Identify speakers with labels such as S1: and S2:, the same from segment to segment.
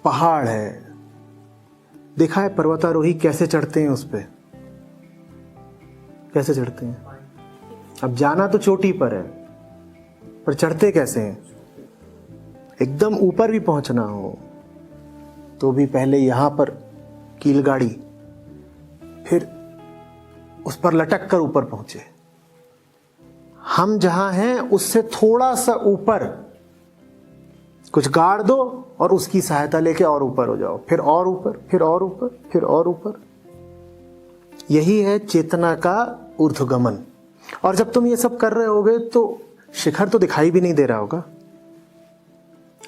S1: पहाड़ है, देखा है पर्वतारोही कैसे चढ़ते हैं उस पे, कैसे चढ़ते हैं। अब जाना तो चोटी पर है, पर चढ़ते कैसे हैं। एकदम ऊपर भी पहुंचना हो तो भी पहले यहां पर कील गाड़ी, फिर उस पर लटक कर ऊपर पहुंचे। हम जहां हैं उससे थोड़ा सा ऊपर कुछ गाड़ दो और उसकी सहायता लेके और ऊपर हो जाओ, फिर और ऊपर, फिर और ऊपर, फिर और ऊपर। यही है चेतना का ऊर्ध्वगमन। और जब तुम ये सब कर रहे होगे तो शिखर तो दिखाई भी नहीं दे रहा होगा।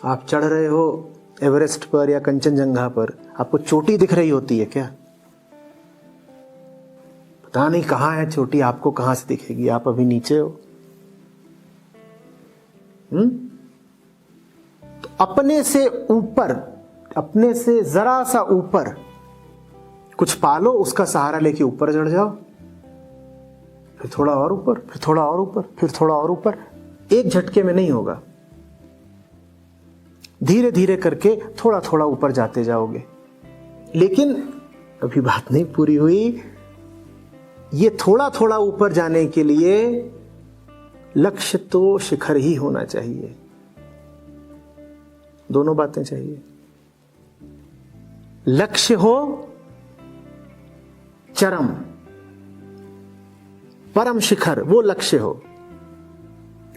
S1: आप चढ़ रहे हो एवरेस्ट पर या कंचनजंगा पर, आपको चोटी दिख रही होती है क्या? पता नहीं कहां है चोटी, आपको कहां से दिखेगी, आप अभी नीचे हो। तो अपने से ऊपर, अपने से जरा सा ऊपर कुछ पालो, उसका सहारा लेके ऊपर चढ़ जाओ, फिर थोड़ा और ऊपर, फिर थोड़ा और ऊपर, फिर थोड़ा और ऊपर। एक झटके में नहीं होगा, धीरे धीरे करके थोड़ा थोड़ा ऊपर जाते जाओगे। लेकिन अभी बात नहीं पूरी हुई। ये थोड़ा थोड़ा ऊपर जाने के लिए लक्ष्य तो शिखर ही होना चाहिए। दोनों बातें चाहिए। लक्ष्य हो चरम, परम शिखर, वो लक्ष्य हो,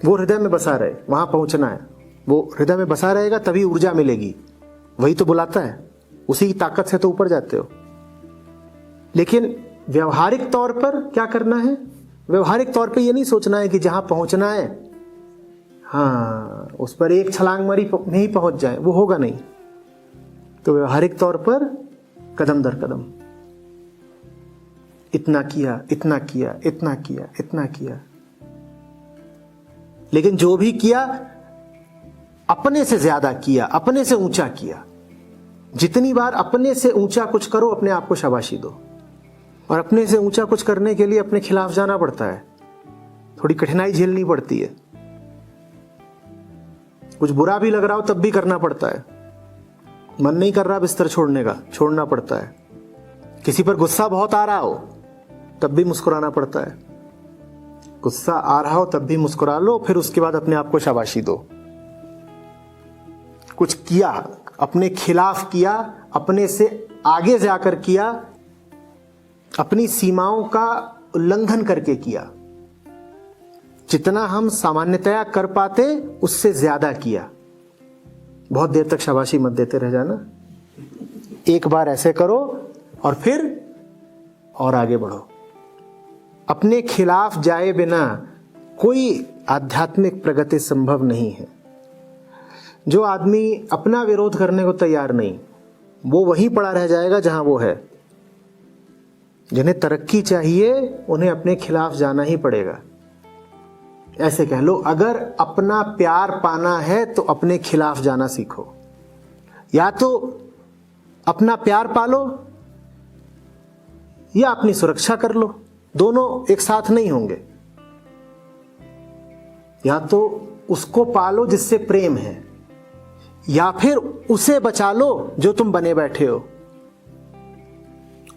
S1: वो हृदय में बसा रहे, वहां पहुंचना है। वो हृदय में बसा रहेगा तभी ऊर्जा मिलेगी, वही तो बुलाता है, उसी की ताकत से तो ऊपर जाते हो। लेकिन व्यवहारिक तौर पर क्या करना है? व्यवहारिक तौर पे ये नहीं सोचना है कि जहां पहुंचना है, हाँ, उस पर एक छलांग मारी में ही पहुंच जाए, वो होगा नहीं। तो व्यवहारिक तौर पर कदम दर कदम, इतना किया, इतना किया, इतना किया, इतना किया। लेकिन जो भी किया अपने से ज्यादा किया, अपने से ऊंचा किया। जितनी बार अपने से ऊंचा कुछ करो, अपने आप को शाबाशी दो। और अपने से ऊंचा कुछ करने के लिए अपने खिलाफ जाना पड़ता है, थोड़ी कठिनाई झेलनी पड़ती है। कुछ बुरा भी लग रहा हो तब भी करना पड़ता है। मन नहीं कर रहा बिस्तर छोड़ने का, छोड़ना पड़ता है। किसी पर गुस्सा बहुत आ रहा हो तब भी मुस्कुराना पड़ता है। गुस्सा आ रहा हो तब भी मुस्कुरा लो, फिर उसके बाद अपने आप को शाबाशी दो। कुछ किया, अपने खिलाफ किया, अपने से आगे जाकर किया, अपनी सीमाओं का उल्लंघन करके किया। जितना हम सामान्यतया कर पाते उससे ज्यादा किया। बहुत देर तक शाबाशी मत देते रह जाना। एक बार ऐसे करो और फिर और आगे बढ़ो। अपने खिलाफ जाए बिना कोई आध्यात्मिक प्रगति संभव नहीं है। जो आदमी अपना विरोध करने को तैयार नहीं, वो वहीं पड़ा रह जाएगा जहां वो है। जिन्हें तरक्की चाहिए उन्हें अपने खिलाफ जाना ही पड़ेगा। ऐसे कह लो, अगर अपना प्यार पाना है तो अपने खिलाफ जाना सीखो। या तो अपना प्यार पालो या अपनी सुरक्षा कर लो, दोनों एक साथ नहीं होंगे। या तो उसको पालो जिससे प्रेम है, या फिर उसे बचा लो जो तुम बने बैठे हो।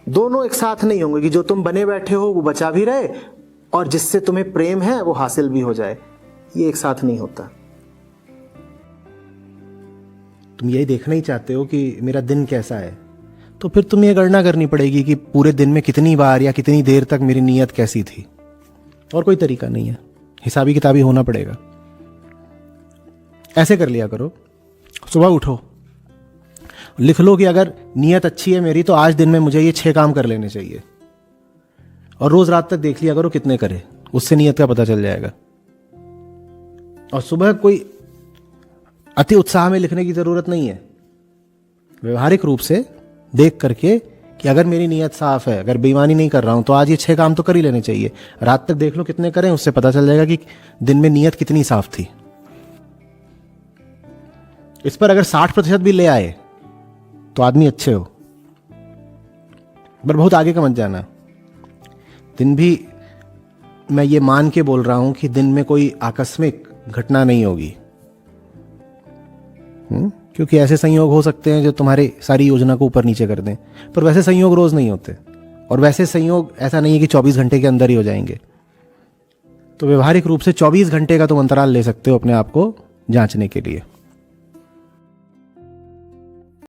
S1: दोनों एक साथ नहीं होंगे कि जो तुम बने बैठे हो वो बचा भी रहे और जिससे तुम्हें प्रेम है वो हासिल भी हो जाए। ये एक साथ नहीं होता।
S2: तुम यही देखना ही चाहते हो कि मेरा दिन कैसा है, तो फिर तुम्हें गणना करनी पड़ेगी कि पूरे दिन में कितनी बार या कितनी देर तक मेरी नीयत कैसी थी। और कोई तरीका नहीं है, हिसाबी किताबी होना पड़ेगा। ऐसे कर लिया करो, सुबह उठो, लिख लो कि अगर नीयत अच्छी है मेरी तो आज दिन में मुझे ये 6 काम कर लेने चाहिए। और रोज रात तक देख लिया करो कितने करे, उससे नीयत का पता चल जाएगा। और सुबह कोई अति उत्साह में लिखने की जरूरत नहीं है। व्यवहारिक रूप से देख करके कि अगर मेरी नीयत साफ है, अगर बेईमानी नहीं कर रहा हूं तो आज ये 6 काम तो कर ही लेने चाहिए। रात तक देख लो कितने करें, उससे पता चल जाएगा कि दिन में नीयत कितनी साफ थी। इस पर अगर 60% भी ले आए तो आदमी अच्छे हो, पर बहुत आगे का मत जाना। दिन भी मैं ये मान के बोल रहा हूं कि दिन में कोई आकस्मिक घटना नहीं होगी। क्योंकि ऐसे संयोग हो सकते हैं जो तुम्हारी सारी योजना को ऊपर नीचे कर दें, पर वैसे संयोग रोज़ नहीं होते, और वैसे संयोग ऐसा नहीं है कि 24 घंटे के अंदर ही हो जाएंगे। तो व्यवहारिक रूप से 24 घंटे का तुम अंतराल ले सकते हो अपने आप को जांचने के लिए।